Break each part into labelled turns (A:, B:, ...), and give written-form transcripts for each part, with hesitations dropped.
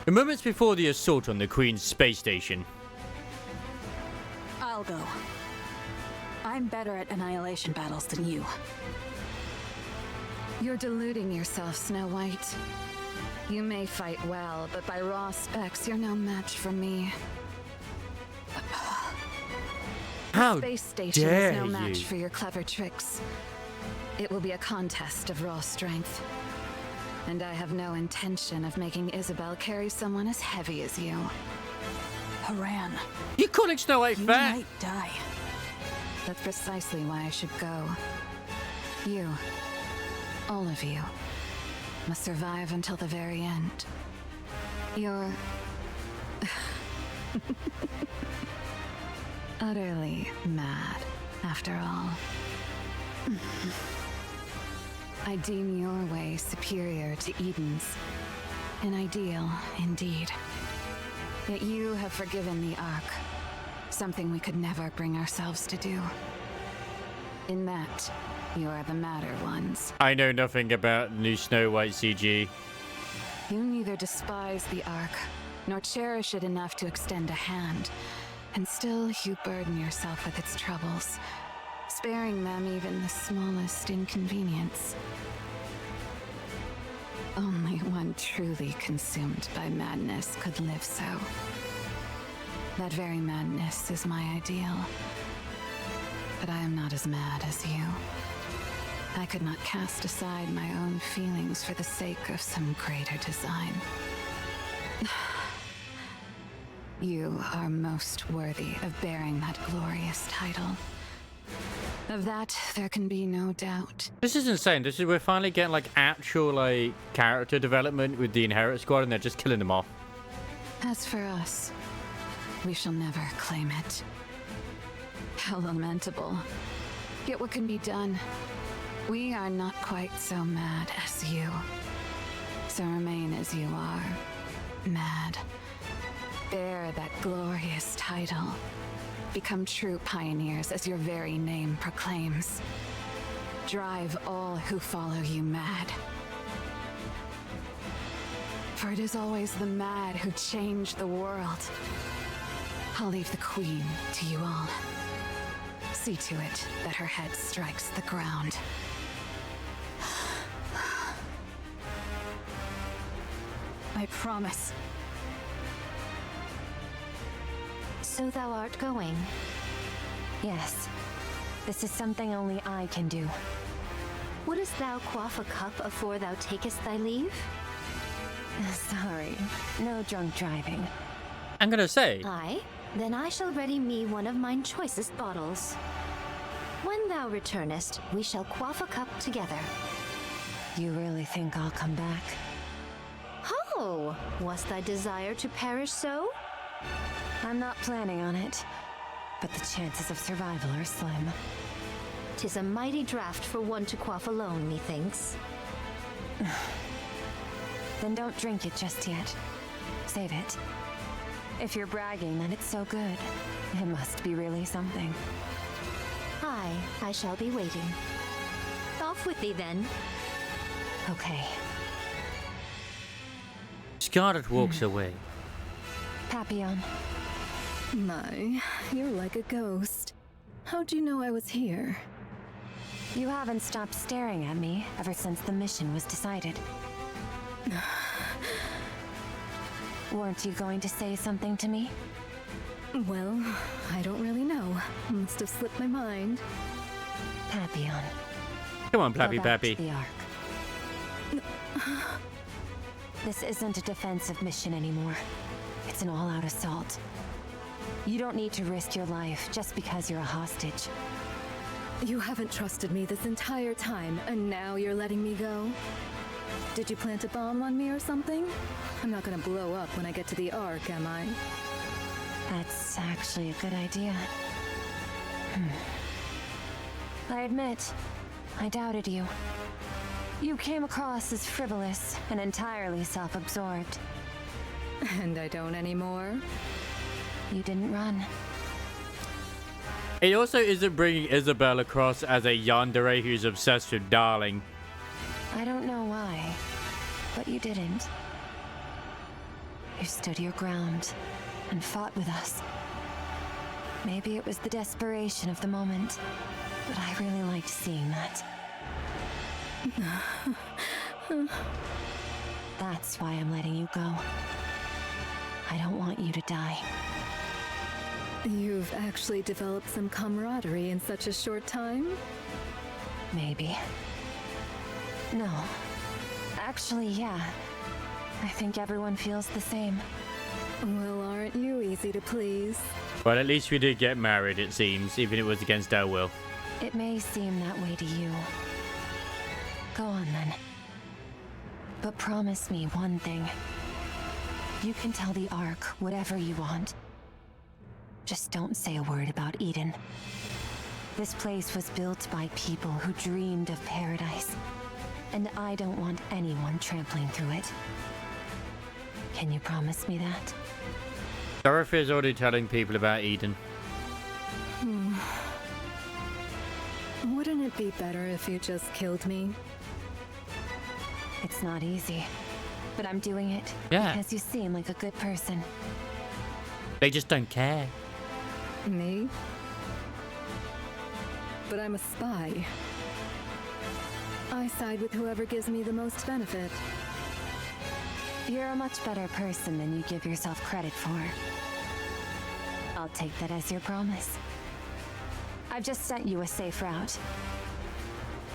A: The moments before the assault on the Queen's space station.
B: I'll go. I'm better at annihilation battles than you.
C: You're deluding yourself, Snow White. You may fight well, but by raw specs, you're no match for me.
A: How
C: The space station
A: dare
C: is no match
A: you?
C: for your clever tricks. It will be a contest of raw strength. And I have no intention of making Isabel carry someone as heavy as you.
B: Haran,
A: You calling Snow White
B: you
A: fat?
B: might die.
C: That's precisely why I should go. You, all of you, must survive until the very end. You're utterly mad, after all. I deem your way superior to Eden's. An ideal, indeed. Yet you have forgiven the Ark. Something we could never bring ourselves to do. In that, you are the madder ones.
A: I know nothing about new Snow White CG.
C: You neither despise the Ark, nor cherish it enough to extend a hand. And still you burden yourself with its troubles, sparing them even the smallest inconvenience. Only one truly consumed by madness could live so. That very madness is my ideal. But I am not as mad as you. I could not cast aside my own feelings for the sake of some greater design. You are most worthy of bearing that glorious title. Of that, there can be no doubt.
A: This is insane. We're finally getting like actual like character development with the Inherit Squad, and they're just killing them off.
C: As for us, we shall never claim it. How lamentable. Yet what can be done? We are not quite so mad as you. So remain as you are. Mad. Bear that glorious title. Become true pioneers as your very name proclaims. Drive all who follow you mad. For it is always the mad who change the world. I'll leave the Queen to you all. See to it that her head strikes the ground.
B: I promise.
D: So thou art going? Yes. This is something only I can do. Wouldst thou quaff a cup afore thou takest thy leave? Sorry, no drunk driving.
A: I'm gonna say,
D: Aye, then I shall ready me one of mine choicest bottles. When thou returnest, we shall quaff a cup together. You really think I'll come back? Oh, was thy desire to perish so? I'm not planning on it, but the chances of survival are slim. 'Tis a mighty draught for one to quaff alone, methinks. Then don't drink it just yet. Save it. If you're bragging that it's so good, it must be really something. Aye, I shall be waiting. Off with thee then. Okay.
A: Scarlet walks away.
D: Papillon.
C: My, you're like a ghost. How'd you know I was here?
D: You haven't stopped staring at me ever since the mission was decided. Weren't you going to say something to me?
C: Well, I don't really know. Must have slipped my mind.
D: Papillon.
A: Come on,
D: Go
A: Plappy
D: back to
A: Pappy.
D: the Ark. This isn't a defensive mission anymore. It's an all-out assault. You don't need to risk your life just because you're a hostage.
C: You haven't trusted me this entire time, and now you're letting me go? Did you plant a bomb on me or something? I'm not gonna blow up when I get to the Ark, am I?
D: That's actually a good idea. I admit, I doubted you. You came across as frivolous and entirely self-absorbed.
C: And I don't anymore.
D: You didn't run.
A: It also isn't bringing Isabel across as a yandere who's obsessed with Darling.
D: I don't know why, but you didn't. You stood your ground and fought with us. Maybe it was the desperation of the moment, but I really liked seeing that. That's why I'm letting you go. I don't want you to die.
E: You've actually developed some camaraderie in such a short time?
D: Maybe. No. Actually, yeah. I think everyone feels the same.
E: Well, aren't you easy to please?
A: Well, at least we did get married, it seems, even if it was against our will.
D: It may seem that way to you. Go on then. But promise me one thing. You can tell the Ark whatever you want. Just don't say a word about Eden. This place was built by people who dreamed of paradise, and I don't want anyone trampling through it. Can you promise me that?
A: Dorothy's already telling people about Eden.
E: Wouldn't it be better if you just killed me?
D: It's not easy, but I'm doing it because you seem like a good person.
A: They just don't care.
E: Me? But I'm a spy. I side with whoever gives me the most benefit.
D: You're a much better person than you give yourself credit for. I'll take that as your promise. I've just sent you a safe route.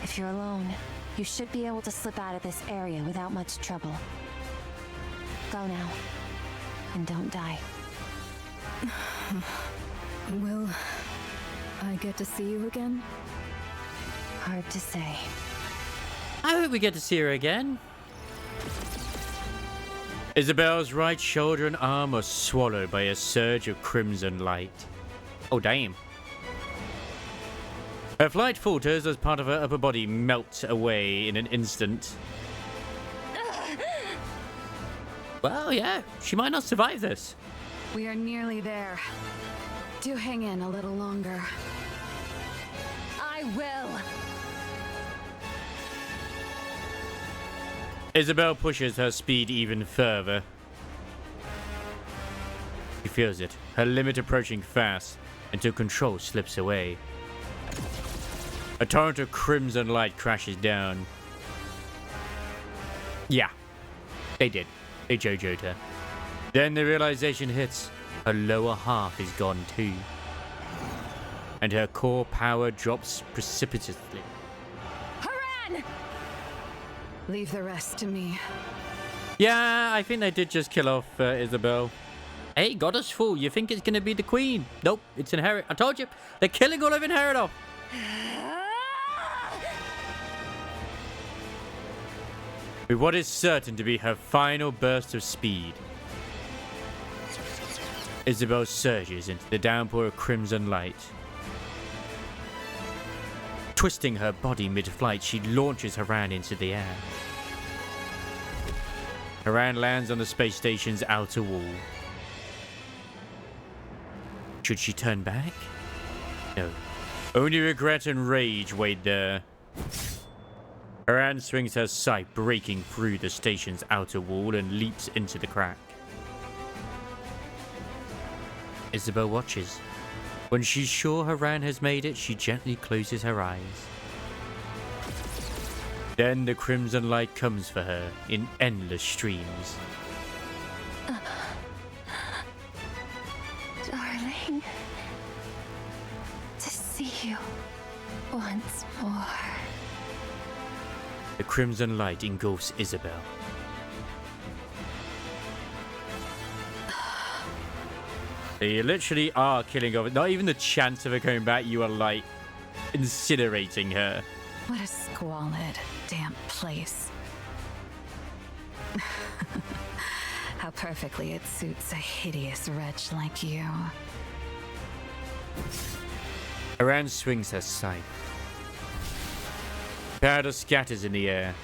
D: If you're alone, you should be able to slip out of this area without much trouble. Go now, and don't die.
E: Will I get to see you again?
D: Hard to say.
A: I hope we get to see her again. Isabel's right shoulder and arm are swallowed by a surge of crimson light. Oh, damn. Her flight falters as part of her upper body melts away in an instant. Well, yeah, she might not survive this.
C: We are nearly there. Do hang in a little longer.
D: I will!
A: Isabel pushes her speed even further. She feels it, her limit approaching fast, until control slips away. A torrent of crimson light crashes down. Yeah, they did. They JoJo'd her. Then the realization hits. Her lower half is gone too. And her core power drops precipitously.
D: Haran!
C: Leave the rest to me.
A: Yeah, I think they did just kill off Isabel. Hey, goddess fool, you think it's gonna be the queen? Nope, it's Inherit. I told you, they're killing all of Inherit off. With what is certain to be her final burst of speed, Isabel surges into the downpour of crimson light. Twisting her body mid-flight, she launches Haran into the air. Haran lands on the space station's outer wall. Should she turn back? No. Only regret and rage wait there. Haran swings her sight, breaking through the station's outer wall and leaps into the crack. Isabel watches. When she's sure Haran has made it, she gently closes her eyes. Then the crimson light comes for her in endless streams.
D: Darling, to see you once more.
A: The crimson light engulfs Isabel. They literally are killing her. Not even the chance of her coming back. You are like incinerating her.
C: What a squalid, damp place. How perfectly it suits a hideous wretch like you.
A: Haran swings her scythe. Powder scatters in the air.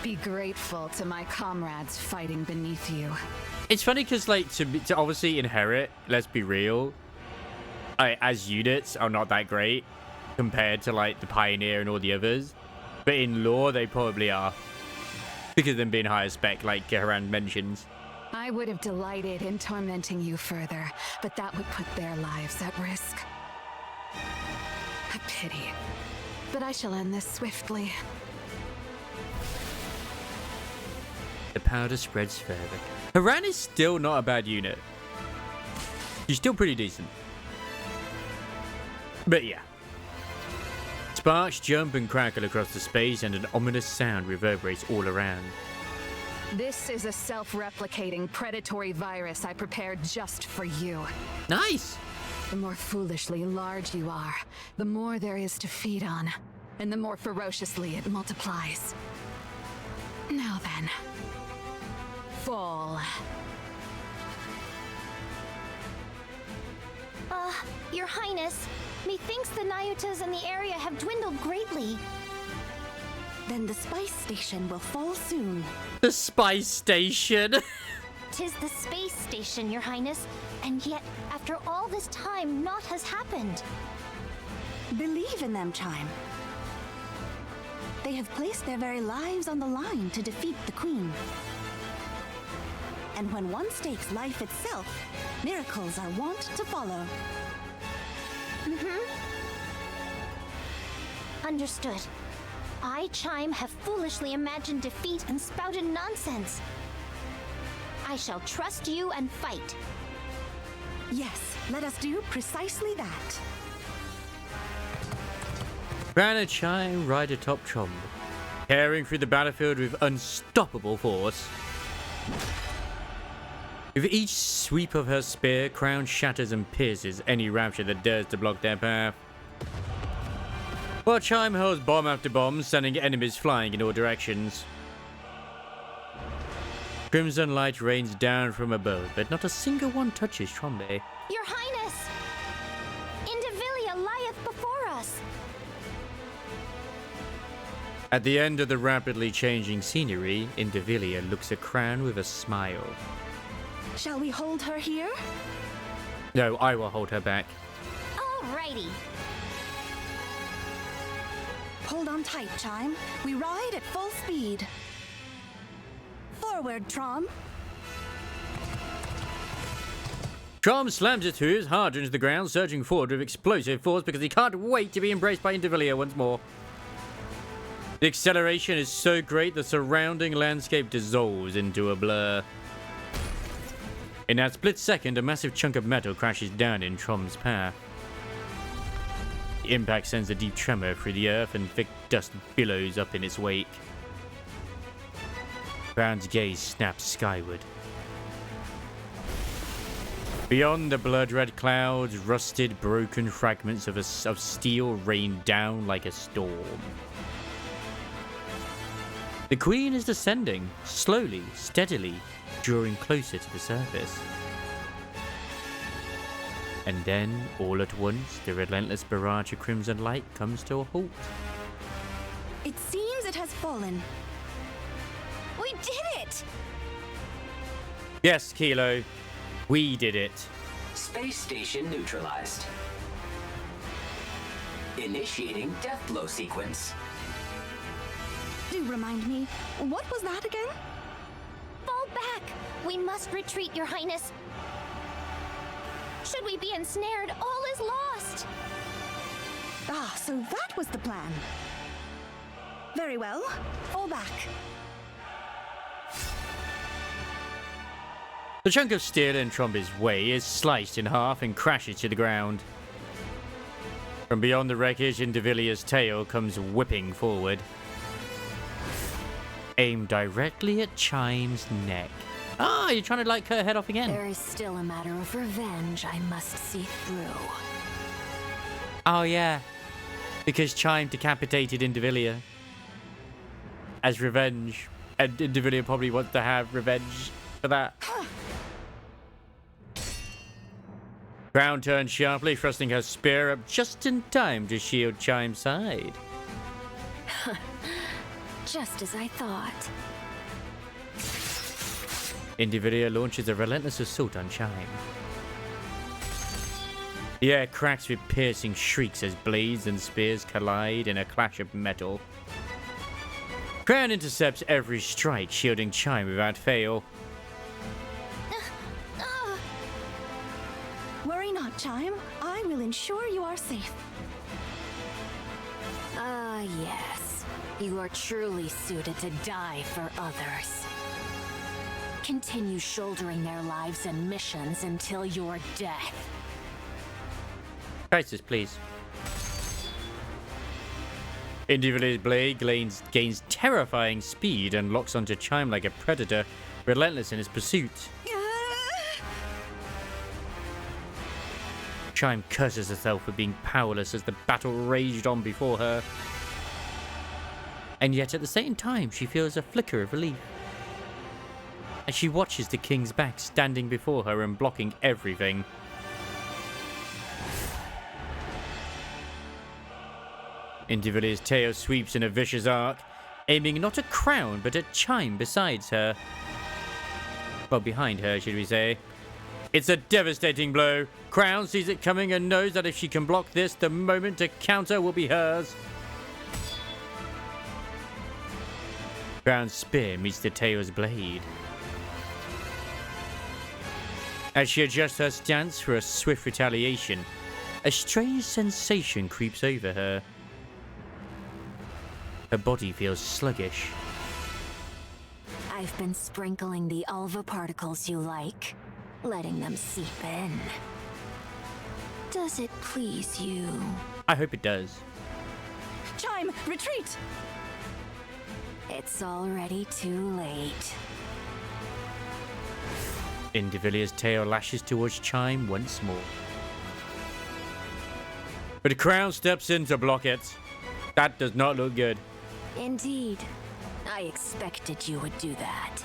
C: Be grateful to my comrades fighting beneath you.
A: It's funny because, like, to obviously Inherit, let's be real, as units are not that great compared to, like, the Pioneer and all the others. But in lore, they probably are. Because of them being higher spec, like Haran mentions.
C: I would have delighted in tormenting you further, but that would put their lives at risk. A pity. But I shall end this swiftly.
A: The powder spreads further. Haran is still not a bad unit. She's still pretty decent. But yeah. Sparks jump and crackle across the space, and an ominous sound reverberates all around.
C: This is a self-replicating predatory virus I prepared just for you.
A: Nice!
C: The more foolishly large you are, the more there is to feed on, and the more ferociously it multiplies. Now then. Fall.
D: Your Highness, methinks the Nayutas in the area have dwindled greatly.
F: Then the spice station will fall soon.
A: The spice station!
D: 'Tis the space station, Your Highness, and yet, after all this time, naught has happened.
F: Believe in them, Chime. They have placed their very lives on the line to defeat the Queen. And when one stakes life itself, miracles are wont to follow.
D: Understood. I, Chime, have foolishly imagined defeat and spouted nonsense. I shall trust you and fight.
F: Yes, let us do precisely that.
A: Bran and Chime ride atop Tromb, tearing through the battlefield with unstoppable force. With each sweep of her spear, Crown shatters and pierces any rapture that dares to block their path. While Chime hurls bomb after bomb, sending enemies flying in all directions. Crimson light rains down from above, but not a single one touches Trombe.
D: Your Highness! Indivilia lieth before us!
A: At the end of the rapidly changing scenery, Indivilia looks at Crown with a smile.
F: Shall we hold her here?
A: No, I will hold her back.
D: Alrighty.
F: Hold on tight, Chime. We ride at full speed. Forward, Trom.
A: Trom slams his hooves hard into the ground, surging forward with explosive force because he can't wait to be embraced by Indivilia once more. The acceleration is so great the surrounding landscape dissolves into a blur. In that split second, a massive chunk of metal crashes down in Trom's path. The impact sends a deep tremor through the earth, and thick dust billows up in its wake. Brown's gaze snaps skyward. Beyond the blood-red clouds, rusted, broken fragments of steel rain down like a storm. The Queen is descending, slowly, steadily, drawing closer to the surface. And then, all at once, the relentless barrage of crimson light comes to a halt.
F: It seems it has fallen. We did it!
A: Yes, Kilo, we did it.
G: Space station neutralized. Initiating death blow sequence.
F: Do remind me, what was that again?
D: Fall back! We must retreat, Your Highness. Should we be ensnared, all is lost.
F: Ah, so that was the plan. Very well. Fall back.
A: The chunk of steel in Trombe's way is sliced in half and crashes to the ground. From beyond the wreckage, Indivilia's tail comes whipping forward, aimed directly at Chime's neck. Ah, you're trying to like cut her head off again.
B: There is still a matter of revenge I must see through.
A: Oh yeah, because Chime decapitated Indivilia as revenge, and Indivilia probably wants to have revenge for that. Crown turns sharply, thrusting her spear up just in time to shield Chime's side.
B: Just as I thought.
A: Indivilia launches a relentless assault on Chime. The air cracks with piercing shrieks as blades and spears collide in a clash of metal. Crown intercepts every strike, shielding Chime without fail.
F: Worry not, Chime. I will ensure you are safe.
D: Ah, yes. You are truly suited to die for others. Continue shouldering their lives and missions until your death.
A: Crisis, please. Individual's blade gains terrifying speed and locks onto Chime like a predator, relentless in his pursuit. Chime curses herself for being powerless as the battle raged on before her. And yet at the same time, she feels a flicker of relief as she watches the king's back standing before her and blocking everything. Individual's tail sweeps in a vicious arc, aiming not at Crown but at Chime besides her. Well, behind her, should we say. It's a devastating blow. Crown sees it coming and knows that if she can block this, the moment to counter will be hers. Crown's spear meets the tail's blade. As she adjusts her stance for a swift retaliation, a strange sensation creeps over her. Her body feels sluggish.
D: I've been sprinkling the alva particles you like, letting them seep in. Does it please you?
A: I hope it does.
F: Chime, retreat!
D: It's already too late.
A: Individual's tail lashes towards Chime once more. But Crown steps in to block it. That does not look good.
D: Indeed. I expected you would do that.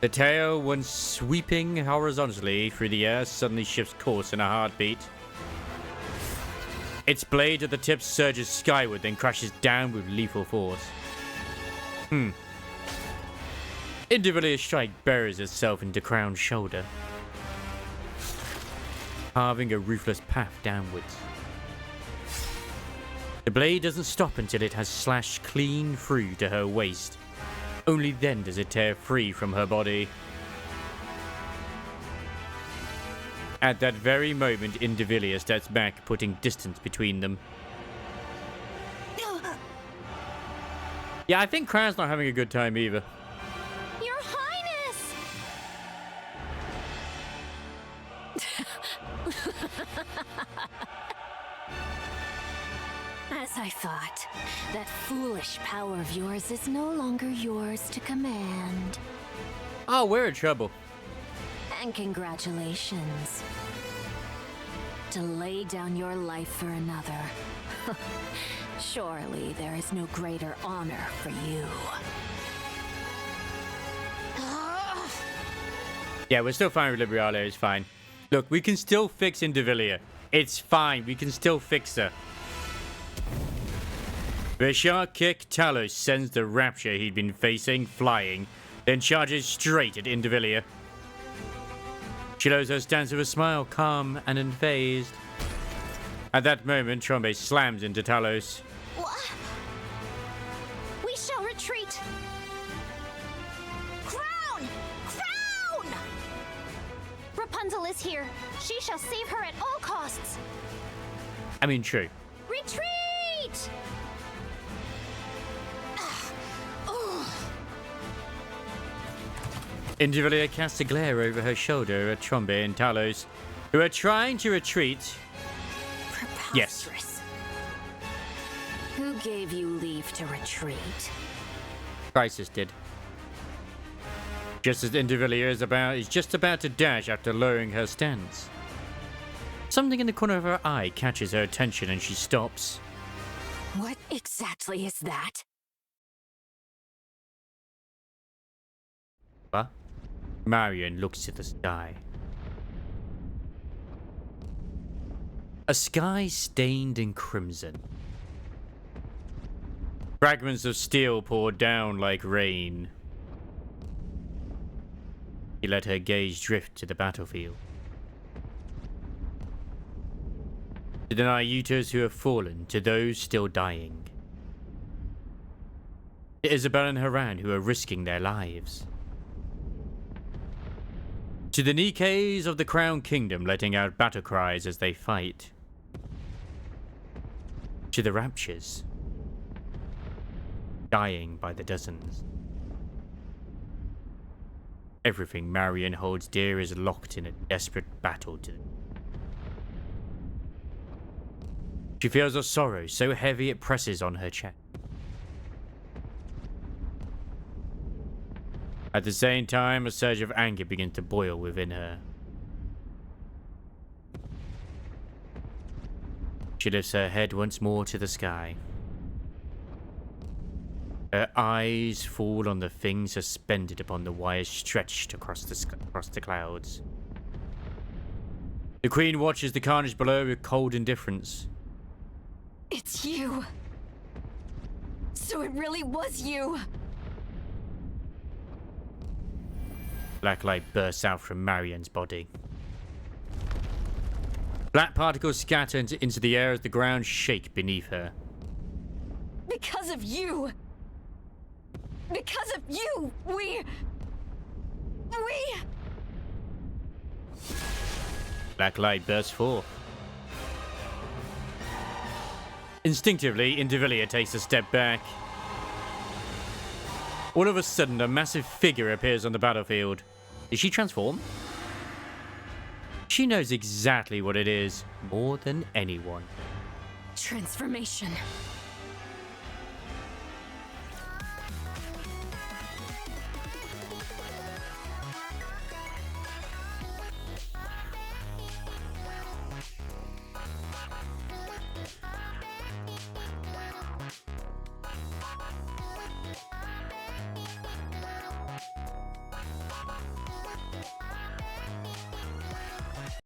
A: The tail, once sweeping horizontally through the air, suddenly shifts course in a heartbeat. Its blade at the tip surges skyward, then crashes down with lethal force. Individual's strike buries itself into Crown's shoulder, carving a ruthless path downwards. The blade doesn't stop until it has slashed clean through to her waist. Only then does it tear free from her body. At that very moment, Indivilia steps back, putting distance between them. Yeah, I think Crown's not having a good time either.
D: Your Highness! As I thought, that foolish power of yours is no longer yours to command.
A: Oh, we're in trouble.
D: And congratulations. To lay down your life for another. Surely there is no greater honor for you.
A: Yeah, we're still fine with Liberato, it's fine. Look, we can still fix Indivilia. It's fine, we can still fix her. With a sharp kick, Talos sends the rapture he'd been facing flying, then charges straight at Indivilia. She lowers her stance with a smile, calm and unfazed. At that moment, Trombe slams into Talos.
D: We shall retreat! Crown! Crown! Rapunzel is here. She shall save her at all costs.
A: I mean, true.
D: Retreat!
A: Indivilia casts a glare over her shoulder at Trombe and Talos, who are trying to retreat. Yes.
D: Preposterous. Who gave you leave to retreat?
A: Crisis did. Just as Indivilia is just about to dash after lowering her stance. Something in the corner of her eye catches her attention and she stops.
D: What exactly is that?
A: What? Marion looks to the sky. A sky stained in crimson. Fragments of steel poured down like rain. She let her gaze drift to the battlefield. To the Nayutas who have fallen, to those still dying. To Isabel and Haran who are risking their lives. To the NIKKEs of the Crown Kingdom letting out battle cries as they fight. To the Raptures, dying by the dozens. Everything Marion holds dear is locked in a desperate battle to them. She feels a sorrow so heavy it presses on her chest. At the same time, a surge of anger begins to boil within her. She lifts her head once more to the sky. Her eyes fall on the thing suspended upon the wires stretched across the clouds. The Queen watches the carnage below with cold indifference.
C: It's you. So it really was you.
A: Black light bursts out from Marion's body. Black particles scatter into the air as the ground shake beneath her.
C: Because of you. Because of you, we...
A: Black light bursts forth. Instinctively, Indivilia takes a step back. All of a sudden, a massive figure appears on the battlefield. Is she transformed? She knows exactly what it is, more than anyone.
C: Transformation.